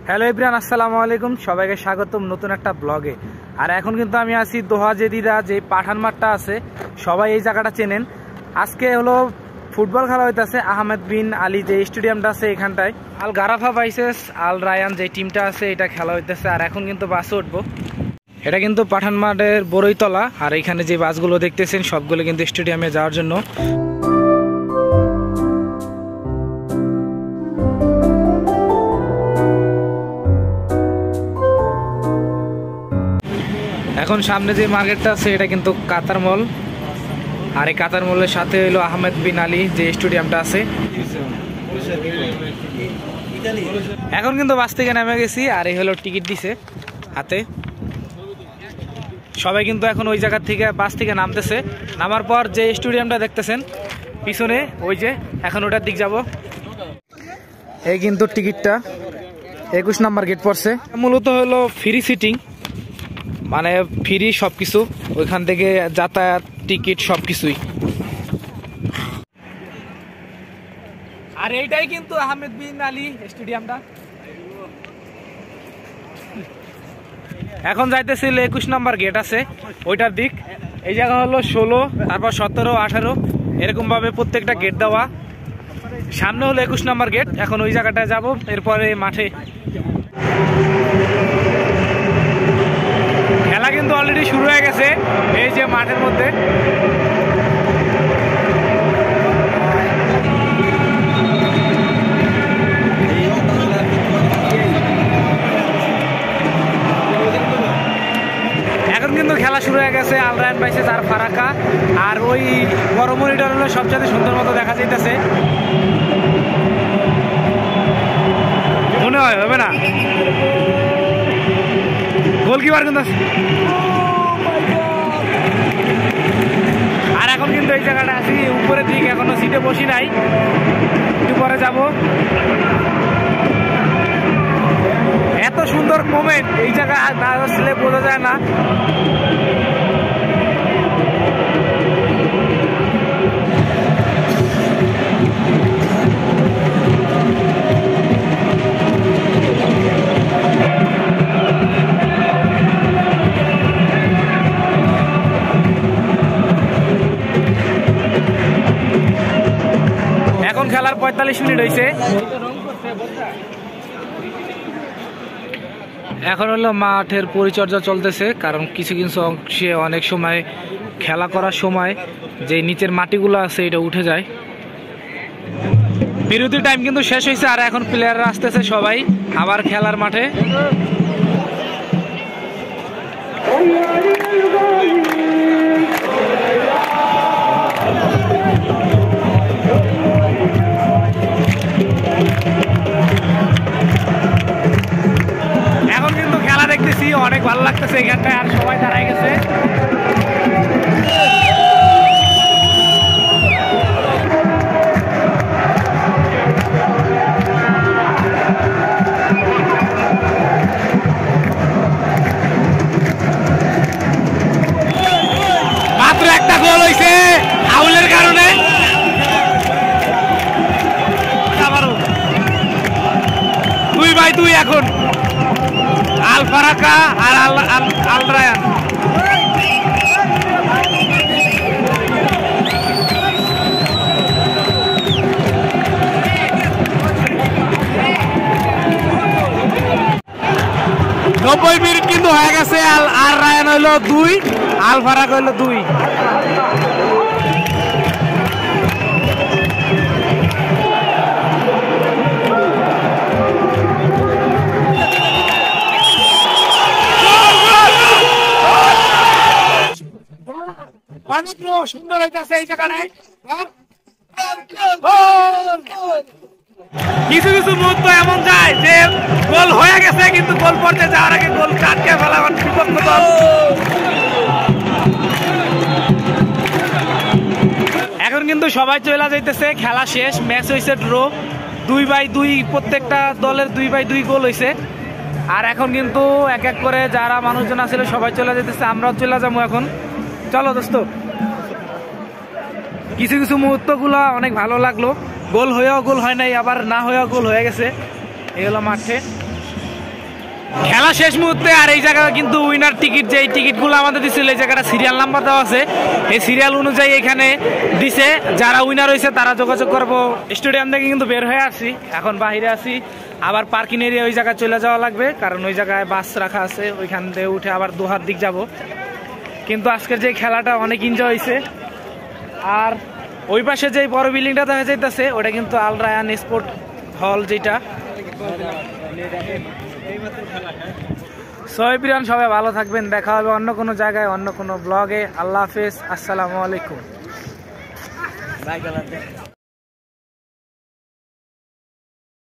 Hello everyone, আসসালামু আলাইকুম। সবাইকে স্বাগতম নতুন একটা ব্লগে। আর এখন কিন্তু আমি আছি দোহা জেদিদা, যে পাঠান মাঠটা আছে, সবাই এই জায়গাটা চেনেন। আজকে হলো ফুটবল খেলা হইতেছে আহমেদ বিন আলী যে স্টেডিয়ামটা আছে এখানটায়। আল গারাফা ভার্সেস আল রায়ান যে টিমটা আছে এটা খেলা হইতেছে। আর এখন কিন্তু বাসে উঠবো। এটা কিন্তু পাঠান মাঠের বড়ইতলা। আর এখানে যে বাসগুলো দেখতেছেন সবগুলো কিন্তু স্টেডিয়ামে যাওয়ার জন্য। এখন সামনে যে মার্কেটটা আছে এটা কিন্তু কাতার মল। আর এই কাতার মলের সাথে হলো আহমেদ বিন আলী যে স্টেডিয়ামটা আছে। এখন কিন্তু বাস থেকে নেমে গেছি। আর এই হলো টিকিট দিছে হাতে। সবাই কিন্তু এখন ওই জায়গা থেকে বাস থেকে নামতেছে। নামার পর যে স্টেডিয়ামটা দেখতেছেন পিছনে, ওই যে এখন ওটার দিক যাব। এই কিন্তু টিকিটটা 21 নাম্বার গেট পড়ছে। মূলত হলো ফ্রি সিটিং, মানে ফ্রি সবকিছু, ওইখান থেকে যাতায়াত, টিকিট সবকিছুই। আর এইটাই কিন্তু আহমেদ বিন আলী স্টেডিয়ামটা। এখন যাইতেছিল 21 নাম্বার গেট আছে ওইটার দিক। এই জায়গা হলো 16, তারপর 17, 18 এরকম ভাবে প্রত্যেকটা গেট দেওয়া। সামনে হলো 21 নাম্বার গেট। এখন ওই জায়গাটায় যাব, এরপরে মাঠে। খেলা কিন্তু অলরেডি শুরু হয়ে গেছে এই যে মাঠের মধ্যে। এখন কিন্তু খেলা শুরু হয়ে গেছে আল রায়ান ভার্সেস আর ফারাক্কা। আর ওই বড় মনিটর হলো সবচেয়ে সুন্দর মতো দেখা যাইতেছে, মনে হয় হবে না। গোলকিপার কিন্তু। আর এখন কিন্তু এই জায়গাটা আছি উপরের দিকে, এখনো সিটে বসি নাই, একটু পরে যাব। এত সুন্দর মোমেন্ট এই জায়গা না আসলে বোঝা যায় না। এখন খেলার 45 মিনিট হয়েছে। এখন হলো মাঠের পরিচর্যা চলতেছে, কারণ কিছু কিছু অংশে অনেক সময় খেলা করার সময় যে নিচের মাটিগুলো আছে এটা উঠে যায়। বিরতির টাইম কিন্তু শেষ হয়েছে। আর এখন প্লেয়াররা আসতেছে সবাই আবার খেলার মাঠে। এখন কিন্তু খেলা দেখতেছি, অনেক ভালো লাগতেছে এখানটায়। আর সবাই দাঁড়ায় গেছে। মাত্র একটা গোল হয়েছে ফাউলের কারণে। 2-2 এখন আল ফারাক্কা আর আল রায়ান। নব্বই মিনিট কিন্তু হয়ে গেছে। আর রায়ান হইলো 2, আল ফারাক্কা হইলো 2। সুন্দর হইতেছে এই জায়গাটায়। কিছু কিছু মুহূর্ত এমন যায় যে গোল হয়ে গেছে, কিন্তু গোল পড়তে যাওয়ার আগে গোল কাটকে ফেলা বিপক্ষ দল। এখন কিন্তু সবাই চলে যাইতেছে, খেলা শেষ, ম্যাচ হয়েছে ড্র, 2-2, প্রত্যেকটা দলের 2-2 গোল হয়েছে। আর এখন কিন্তু এক এক করে যারা মানুষজন আসলে সবাই চলে যেতেছে, আমরাও চলে যাবো এখন। চলো দোস্ত। কিছু কিছু মুহূর্তগুলো অনেক ভালো লাগলো। গোল হয়েও গোল হয় নাই, আবার না হয়েও গোল হয়ে গেছে। এই হলো মাঠে। খেলা শেষ মুহূর্তে, আর এই জায়গায় কিন্তু উইনার টিকিট, যে টিকিটগুলো আমাদের দিছিল এই জায়গাটা সিরিয়াল নাম্বার দেওয়া আছে, এই সিরিয়াল অনুযায়ী এখানে দিছে। যারা উইনার হয়েছে তারা যোগাযোগ করবো। স্টেডিয়াম থেকে কিন্তু বের হয়ে আসছি, এখন বাইরে আছি, আবার পার্কিং এরিয়া ওই জায়গায় চলে যাওয়া লাগবে, কারণ ওই জায়গায় বাস রাখা আছে, ওইখান থেকে উঠে আবার দোহার দিক যাব। কিন্তু আজকের যে খেলাটা অনেক এনজয় হয়েছে। আর ওই পাশে যে বড় বিল্ডিংটা দেখা যাইতেছে ওটা কিন্তু আল রায়ান স্পোর্ট হল, যেটা। সবাই ভালো থাকবেন, দেখা হবে অন্য কোনো জায়গায়, অন্য কোনো ব্লগে। আল্লাহ হাফেজ, আসসালামু আলাইকুম।